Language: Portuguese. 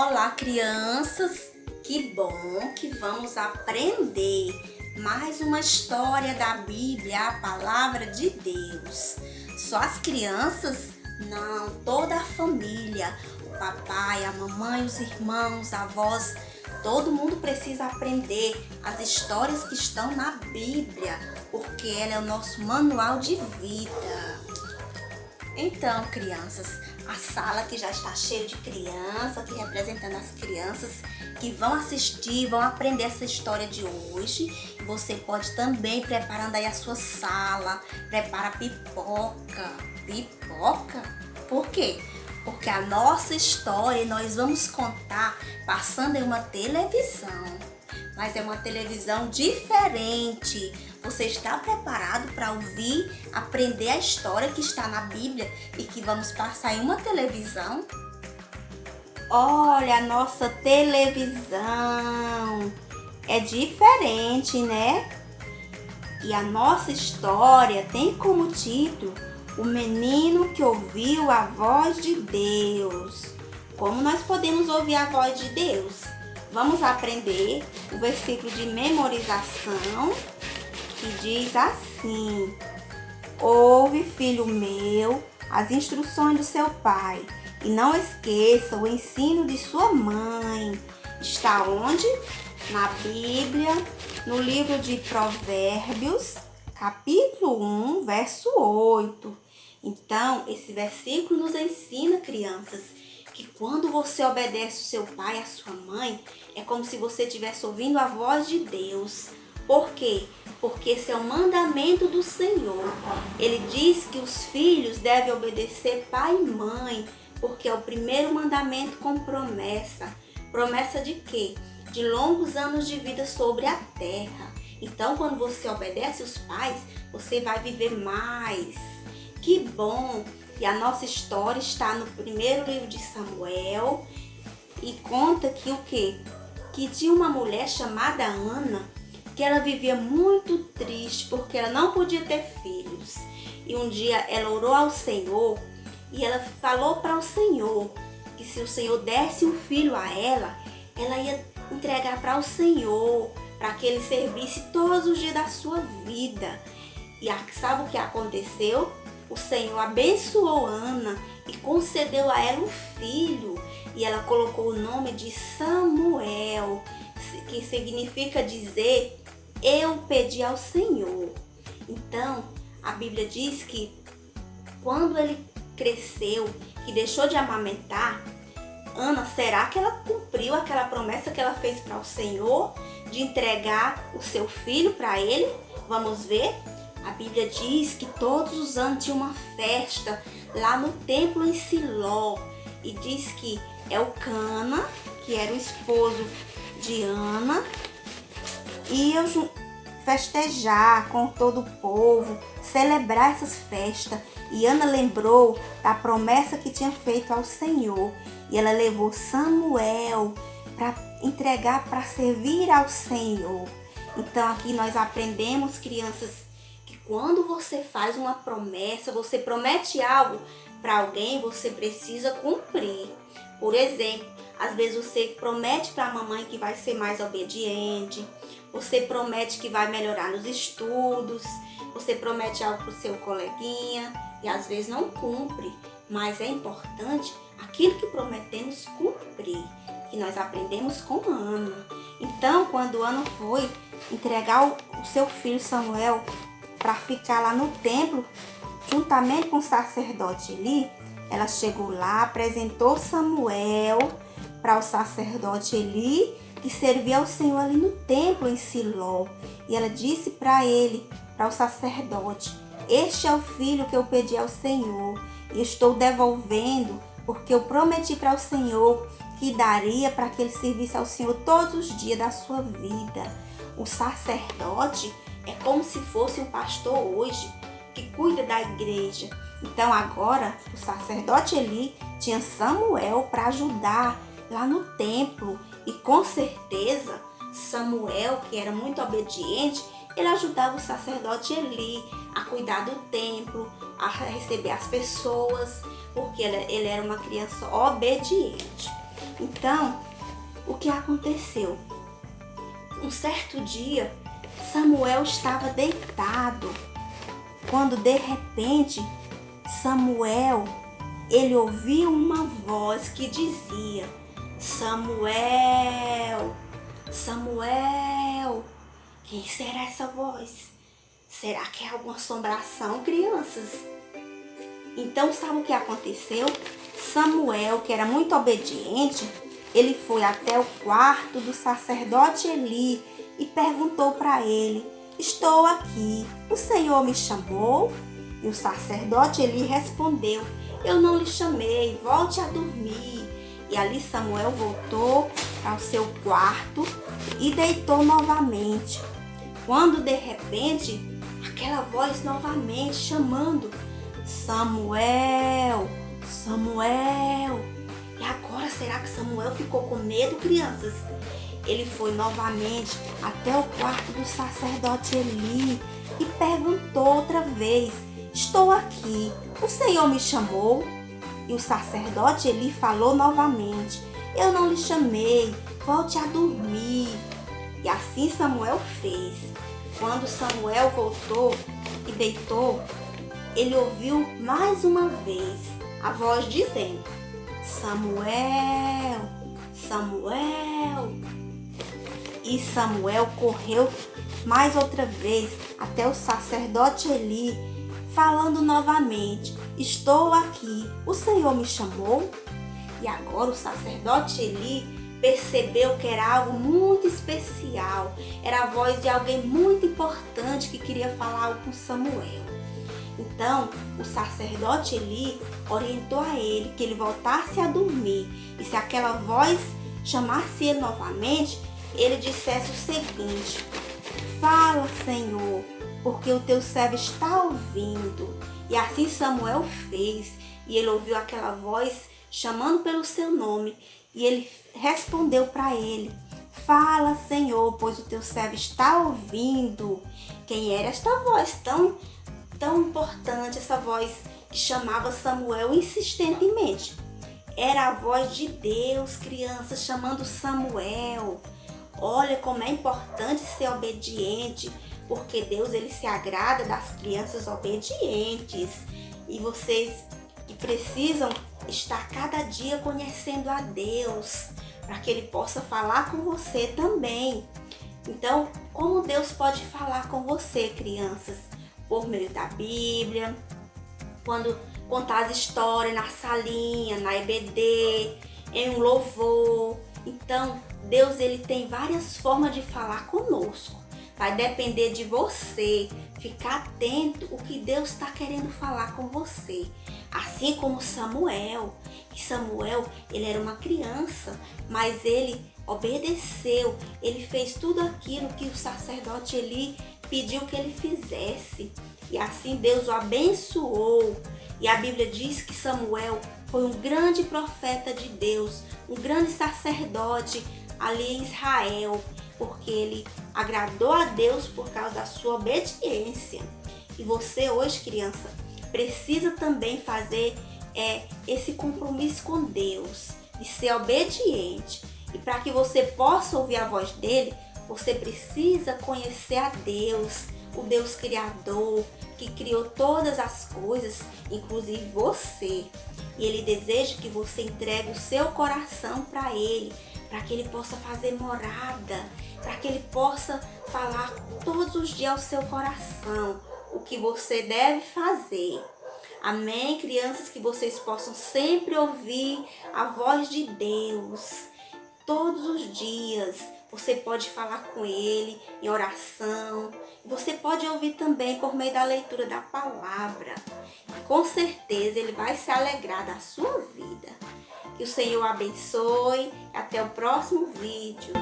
Olá, crianças! Que bom que vamos aprender mais uma história da Bíblia, a palavra de Deus. Só as crianças? Não, toda a família, o papai, a mamãe, os irmãos, a avós, todo mundo precisa aprender as histórias que estão na Bíblia, porque ela é o nosso manual de vida. Então, crianças, a sala que já está cheia de crianças, aqui representando as crianças que vão assistir, vão aprender essa história de hoje. Você pode também preparando aí a sua sala, prepara pipoca. Pipoca? Por quê? Porque a nossa história nós vamos contar passando em uma televisão. Mas é uma televisão diferente. Você está preparado para ouvir, aprender a história que está na Bíblia e que vamos passar em uma televisão? Olha, a nossa televisão é diferente, né? E a nossa história tem como título O Menino que Ouviu a Voz de Deus. Como nós podemos ouvir a voz de Deus? Vamos aprender o versículo de memorização que diz assim: Ouve, filho meu, as instruções do seu pai e não esqueça o ensino de sua mãe. Está onde? Na Bíblia, no livro de Provérbios, capítulo 1, verso 8. Então, esse versículo nos ensina, crianças, que quando você obedece o seu pai e a sua mãe, é como se você estivesse ouvindo a voz de Deus. Por quê? Porque esse é o mandamento do Senhor. Ele diz que os filhos devem obedecer pai e mãe, porque é o primeiro mandamento com promessa. Promessa de quê? De longos anos de vida sobre a terra. Então, quando você obedece os pais, você vai viver mais. Que bom! E a nossa história está no primeiro livro de Samuel e conta que o quê? Que tinha uma mulher chamada Ana, que ela vivia muito triste porque ela não podia ter filhos. E um dia ela orou ao Senhor e ela falou para o Senhor que se o Senhor desse um filho a ela, ela ia entregar para o Senhor, para que ele servisse todos os dias da sua vida. E sabe o que aconteceu? O Senhor abençoou Ana e concedeu a ela um filho. E ela colocou o nome de Samuel, que significa dizer, eu pedi ao Senhor. Então, a Bíblia diz que quando ele cresceu e deixou de amamentar, Ana, será que ela cumpriu aquela promessa que ela fez para o Senhor de entregar o seu filho para ele? Vamos ver? A Bíblia diz que todos os anos tinha uma festa lá no templo em Siló. E diz que Elcana, que era o esposo de Ana, ia festejar com todo o povo, celebrar essas festas. E Ana lembrou da promessa que tinha feito ao Senhor. E ela levou Samuel para entregar, para servir ao Senhor. Então aqui nós aprendemos, crianças, que quando você faz uma promessa, você promete algo para alguém, você precisa cumprir. Por exemplo, às vezes você promete para a mamãe que vai ser mais obediente, você promete que vai melhorar nos estudos, você promete algo para o seu coleguinha e às vezes não cumpre, mas é importante aquilo que prometemos cumprir, que nós aprendemos com Ana. Então, quando Ana foi entregar o seu filho Samuel para ficar lá no templo, juntamente com o sacerdote Eli, ela chegou lá, apresentou Samuel para o sacerdote Eli, que servia ao Senhor ali no templo em Siló. E ela disse para ele, para o sacerdote, este é o filho que eu pedi ao Senhor e estou devolvendo, porque eu prometi para o Senhor que daria para que ele servisse ao Senhor todos os dias da sua vida. O sacerdote é como se fosse um pastor hoje, que cuida da igreja. Então agora o sacerdote Eli tinha Samuel para ajudar lá no templo. E com certeza Samuel, que era muito obediente, ele ajudava o sacerdote Eli a cuidar do templo, a receber as pessoas, porque ele era uma criança obediente. Então, o que aconteceu? Um certo dia, Samuel estava deitado, quando de repente, Samuel, ele ouviu uma voz que dizia: Samuel, Samuel. Quem será essa voz? Será que é alguma assombração, crianças? Então, sabe o que aconteceu? Samuel, que era muito obediente, ele foi até o quarto do sacerdote Eli e perguntou para ele: estou aqui, o Senhor me chamou? E o sacerdote Eli respondeu: eu não lhe chamei, volte a dormir. E ali Samuel voltou ao seu quarto e deitou novamente. Quando de repente, aquela voz novamente chamando: Samuel, Samuel. E agora, será que Samuel ficou com medo, crianças? Ele foi novamente até o quarto do sacerdote Eli e perguntou outra vez: estou aqui, o Senhor me chamou? E o sacerdote Eli falou novamente: eu não lhe chamei, volte a dormir. E assim Samuel fez. Quando Samuel voltou e deitou, ele ouviu mais uma vez a voz dizendo: Samuel, Samuel. E Samuel correu mais outra vez até o sacerdote Eli, falando novamente: estou aqui, o Senhor me chamou? E agora o sacerdote Eli percebeu que era algo muito especial, era a voz de alguém muito importante que queria falar algo com Samuel. Então, o sacerdote Eli orientou a ele que ele voltasse a dormir e se aquela voz chamasse ele novamente, ele dissesse o seguinte: fala, Senhor, porque o teu servo está ouvindo. E assim Samuel fez, e ele ouviu aquela voz chamando pelo seu nome, e ele respondeu para ele: fala, Senhor, pois o teu servo está ouvindo. Quem era esta voz tão importante, essa voz que chamava Samuel insistentemente? Era a voz de Deus, crianças, chamando Samuel. Olha como é importante ser obediente, porque Deus, ele se agrada das crianças obedientes. E vocês que precisam estar cada dia conhecendo a Deus, para que Ele possa falar com você também. Então, como Deus pode falar com você, crianças? Por meio da Bíblia, quando contar as histórias na salinha, na EBD, em um louvor. Então, Deus, ele tem várias formas de falar conosco. Vai depender de você ficar atento o que Deus está querendo falar com você. Assim como Samuel. Que Samuel, ele era uma criança, mas ele obedeceu. Ele fez tudo aquilo que o sacerdote Eli pediu que ele fizesse. E assim Deus o abençoou. E a Bíblia diz que Samuel foi um grande profeta de Deus, um grande sacerdote ali em Israel, porque ele agradou a Deus por causa da sua obediência. E você hoje, criança, precisa também fazer esse compromisso com Deus, de ser obediente. E para que você possa ouvir a voz dele, você precisa conhecer a Deus, o Deus Criador, que criou todas as coisas, inclusive você. E ele deseja que você entregue o seu coração para ele, para que ele possa fazer morada, para que ele possa falar todos os dias ao seu coração o que você deve fazer. Amém, crianças? Que vocês possam sempre ouvir a voz de Deus. Todos os dias você pode falar com ele em oração. Você pode ouvir também por meio da leitura da palavra. E com certeza ele vai se alegrar da sua vida. Que o Senhor abençoe. Até o próximo vídeo.